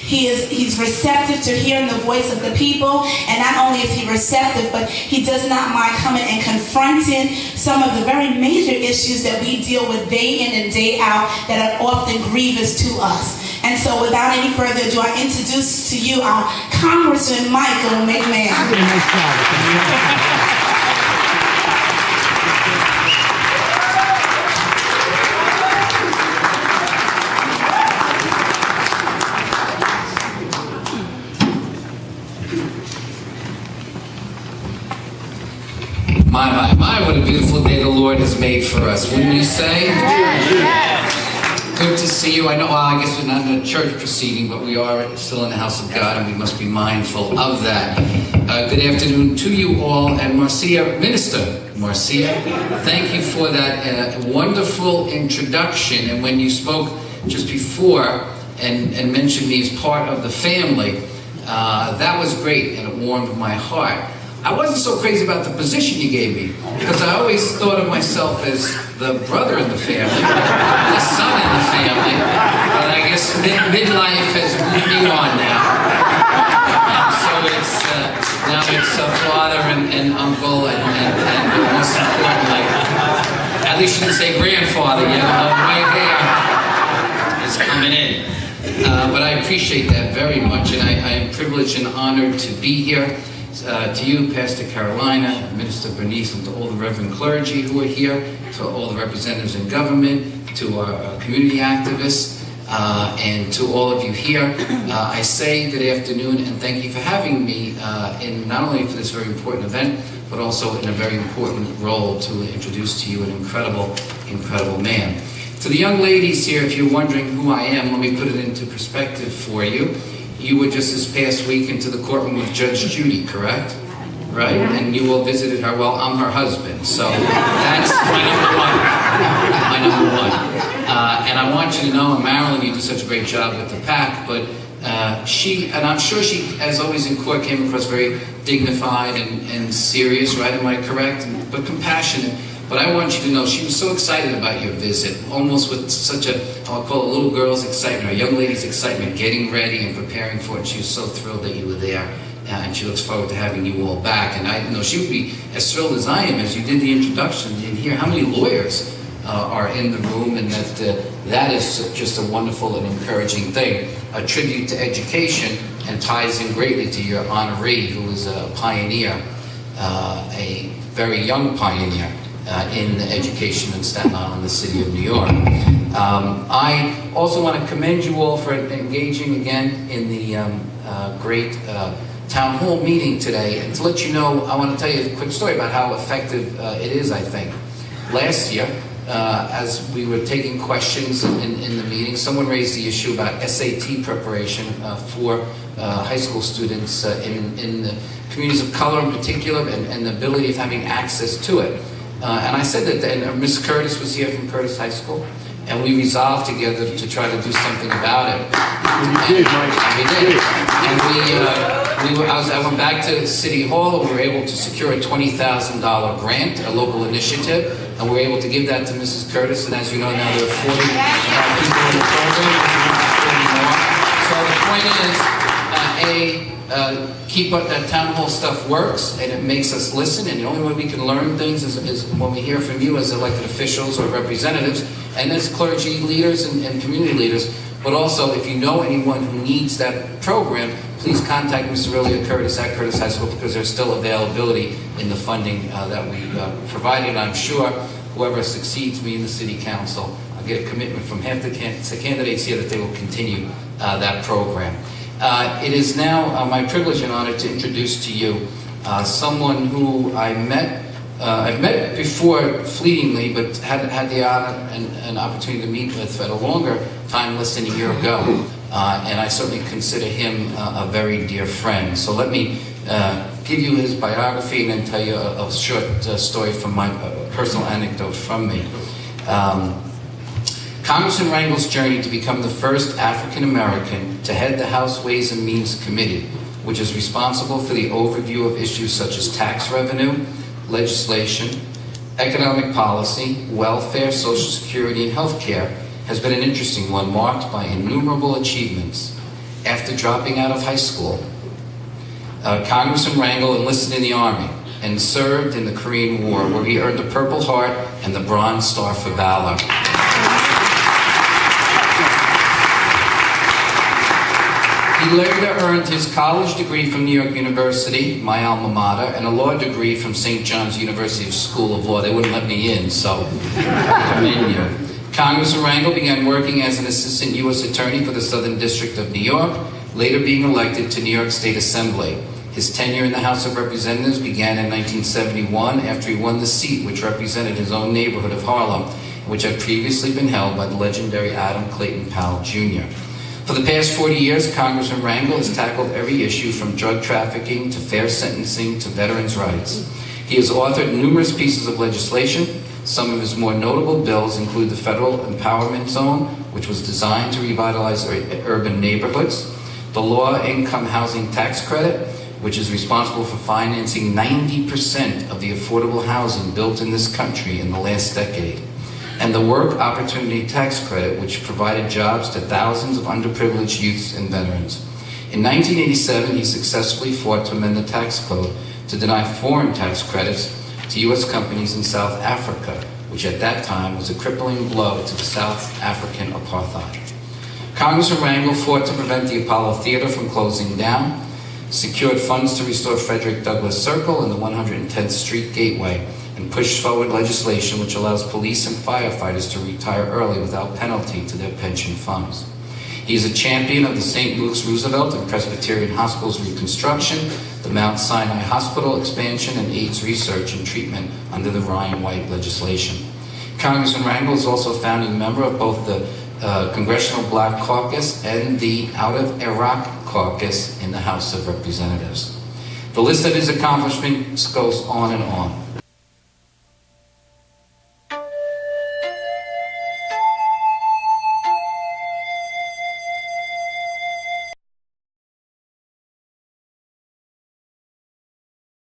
He's receptive to hearing the voice of the people, and not only is he receptive, but he does not mind coming and confronting some of the very major issues that we deal with day in and day out that are often grievous to us. And so without any further ado, I introduce to you our Congressman Mike McMahon. My, what a beautiful day the Lord has made for us, wouldn't you say? Good to see you. I know, well, I guess we're not in a church proceeding, but we are still in the house of God, and we must be mindful of that. Good afternoon to you all, and Minister Marcia, thank you for that wonderful introduction. And when you spoke just before and mentioned me as part of the family, that was great, and it warmed my heart. I wasn't so crazy about the position you gave me, because I always thought of myself as the brother in the family, the son in the family, but I guess midlife has moved me on now. So now it's father and uncle and most importantly, at least you didn't say grandfather yet, although my hair is coming in. But I appreciate that very much, and I am privileged and honored to be here. To you, Pastor Carolina, Minister Bernice, and to all the Reverend clergy who are here, to all the representatives in government, to our community activists, and to all of you here, I say good afternoon and thank you for having me in not only for this very important event, but also in a very important role to introduce to you an incredible, incredible man. To the young ladies here, if you're wondering who I am, let me put it into perspective for you. You were just this past week into the courtroom with Judge Judy, correct? Right? And you all visited her. Well, I'm her husband, so that's my number one. And I want you to know, and Marilyn, you do such a great job with the PAC, but and I'm sure she, as always in court, came across very dignified and serious, right? Am I correct? But compassionate. But I want you to know she was so excited about your visit, almost with such a, I'll call it a little girl's excitement, or a young lady's excitement, getting ready and preparing for it. She was so thrilled that you were there, and she looks forward to having you all back. And I know she would be as thrilled as I am as you did the introduction and hear how many lawyers are in the room, and that is just a wonderful and encouraging thing. A tribute to education, and ties in greatly to your honoree, who is a pioneer, a very young pioneer, in education in Staten Island, the city of New York. I also want to commend you all for engaging again in the great town hall meeting today. And to let you know, I want to tell you a quick story about how effective it is, I think. Last year, as we were taking questions in the meeting, someone raised the issue about SAT preparation for high school students in the communities of color in particular, and the ability of having access to it. And I said that, and Ms. Curtis was here from Curtis High School, and we resolved together to try to do something about it. And we did. And I went back to City Hall, and we were able to secure a $20,000 grant, a local initiative, and we were able to give that to Mrs. Curtis. And as you know, now there are 40 people in the program. So the point is, keep up that town hall stuff works, and it makes us listen, and the only way we can learn things is when we hear from you as elected officials or representatives, and as clergy leaders and community leaders. But also, if you know anyone who needs that program, please contact Mr. Aurelia Curtis at Curtis High School, because there's still availability in the funding that we provided. I'm sure whoever succeeds me in the city council, I'll get a commitment from half the candidates here that they will continue that program. It is now my privilege and honor to introduce to you someone who I've met before fleetingly, but had the honor and opportunity to meet with at a longer time, less than a year ago. And I certainly consider him a very dear friend. So let me give you his biography and then tell you a short story from my personal anecdote from me. Congressman Rangel's journey to become the first African American to head the House Ways and Means Committee, which is responsible for the overview of issues such as tax revenue, legislation, economic policy, welfare, Social Security, and health care, has been an interesting one marked by innumerable achievements. After dropping out of high school, Congressman Rangel enlisted in the Army and served in the Korean War, where he earned the Purple Heart and the Bronze Star for Valor. He later earned his college degree from New York University, my alma mater, and a law degree from St. John's University School of Law. They wouldn't let me in, so I commend you. Congressman Rangel began working as an assistant U.S. attorney for the Southern District of New York, later being elected to New York State Assembly. His tenure in the House of Representatives began in 1971 after he won the seat which represented his own neighborhood of Harlem, which had previously been held by the legendary Adam Clayton Powell, Jr. For the past 40 years, Congressman Rangel has tackled every issue from drug trafficking to fair sentencing to veterans' rights. He has authored numerous pieces of legislation. Some of his more notable bills include the Federal Empowerment Zone, which was designed to revitalize urban neighborhoods, the Low Income Housing Tax Credit, which is responsible for financing 90% of the affordable housing built in this country in the last decade, and the Work Opportunity Tax Credit, which provided jobs to thousands of underprivileged youths and veterans. In 1987, he successfully fought to amend the tax code to deny foreign tax credits to U.S. companies in South Africa, which at that time was a crippling blow to the South African apartheid. Congressman Rangel fought to prevent the Apollo Theater from closing down, secured funds to restore Frederick Douglass Circle and the 110th Street Gateway, and pushed forward legislation which allows police and firefighters to retire early without penalty to their pension funds. He is a champion of the St. Luke's Roosevelt and Presbyterian Hospital's reconstruction, the Mount Sinai Hospital expansion, and AIDS research and treatment under the Ryan White legislation. Congressman Rangel is also a founding member of both the Congressional Black Caucus and the Out of Iraq Caucus in the House of Representatives. The list of his accomplishments goes on and on.